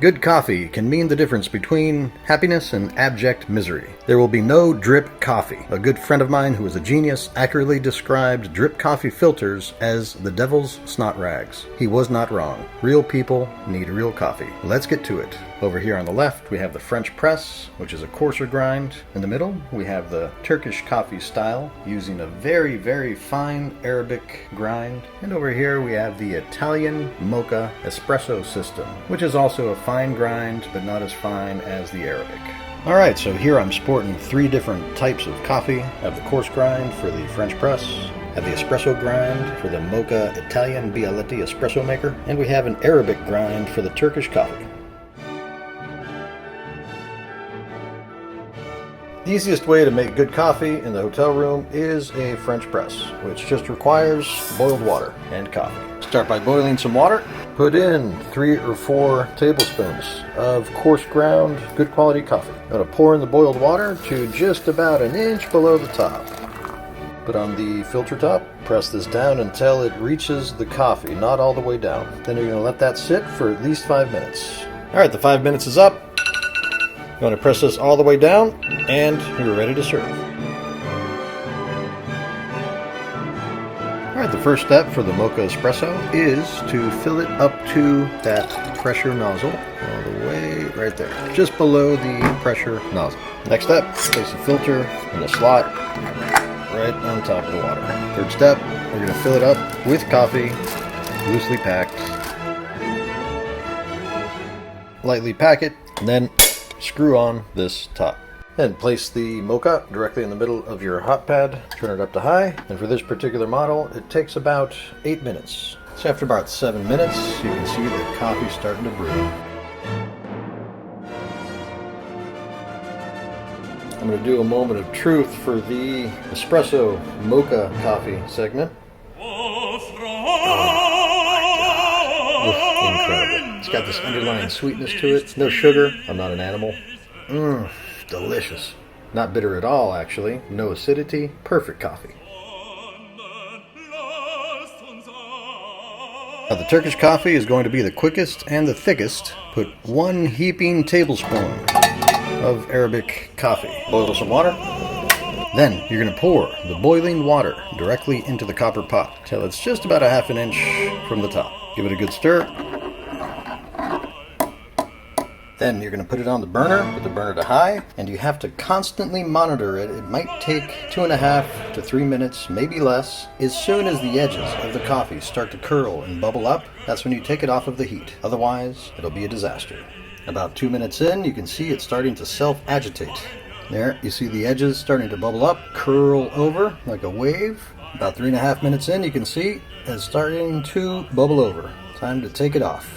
Good coffee can mean the difference between happiness and abject misery. There will be no drip coffee. A good friend of mine who is a genius accurately described drip coffee filters as the devil's snot rags. He was not wrong. Real people need real coffee. Let's get to it. Over here on the left, we have the French press, which is a coarser grind. In the middle, we have the Turkish coffee style, using a very, very fine Arabic grind. And over here, we have the Italian mocha espresso system, which is also a fine grind, but not as fine as the Arabic. Alright, so here I'm sporting 3 different types of coffee. I have the coarse grind for the French press, have the espresso grind for the mocha Italian Bialetti espresso maker, and we have an Arabic grind for the Turkish coffee. The easiest way to make good coffee in the hotel room is a French press, which just requires boiled water and coffee. Start by boiling some water. Put in 3 or 4 tablespoons of coarse ground, good quality coffee. I'm going to pour in the boiled water to just about an inch below the top. Put on the filter top. Press this down until it reaches the coffee, not all the way down. Then you're going to let that sit for at least 5 minutes. Alright, the 5 minutes is up. You want to press this all the way down, and you're ready to serve. Alright, the first step for the mocha espresso is to fill it up to that pressure nozzle, all the way right there, just below the pressure nozzle. Next step, place the filter in the slot right on top of the water. Third step, we're going to fill it up with coffee, loosely packed. Lightly pack it, and then screw on this top. Then place the mocha directly in the middle of your hot pad, turn it up to high, and for this particular model it takes about 8 minutes. So after about 7 minutes you can see the coffee starting to brew. I'm going to do a moment of truth for the espresso mocha coffee segment. Incredible. It's got this underlying sweetness to it. No sugar. I'm not an animal. Delicious. Not bitter at all, actually. No acidity. Perfect coffee. Now, the Turkish coffee is going to be the quickest and the thickest. Put 1 heaping tablespoon of Arabic coffee. Boil some water. Then you're going to pour the boiling water directly into the copper pot till it's just about a ½ inch from the top. Give it a good stir. Then you're going to put it on the burner, put the burner to high, and you have to constantly monitor it. It might take 2.5 to 3 minutes, maybe less. As soon as the edges of the coffee start to curl and bubble up, that's when you take it off of the heat. Otherwise, it'll be a disaster. About 2 minutes in, you can see it's starting to self-agitate. There, you see the edges starting to bubble up, curl over like a wave. About 3.5 minutes in, you can see it's starting to bubble over. Time to take it off.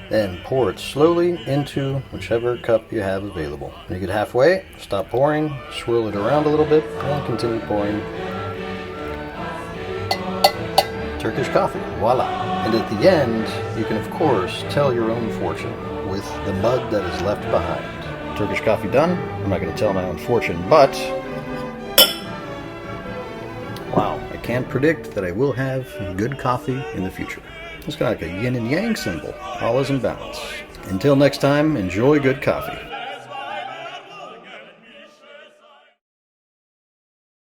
Then pour it slowly into whichever cup you have available. When you get halfway, stop pouring, swirl it around a little bit, and continue pouring. Turkish coffee, voila. And at the end, you can of course tell your own fortune with the mud that is left behind. Turkish coffee done. I'm not going to tell my own fortune, but wow, I can predict that I will have good coffee in the future. It's kind of like a yin and yang symbol, all is in balance. Until next time, enjoy good coffee.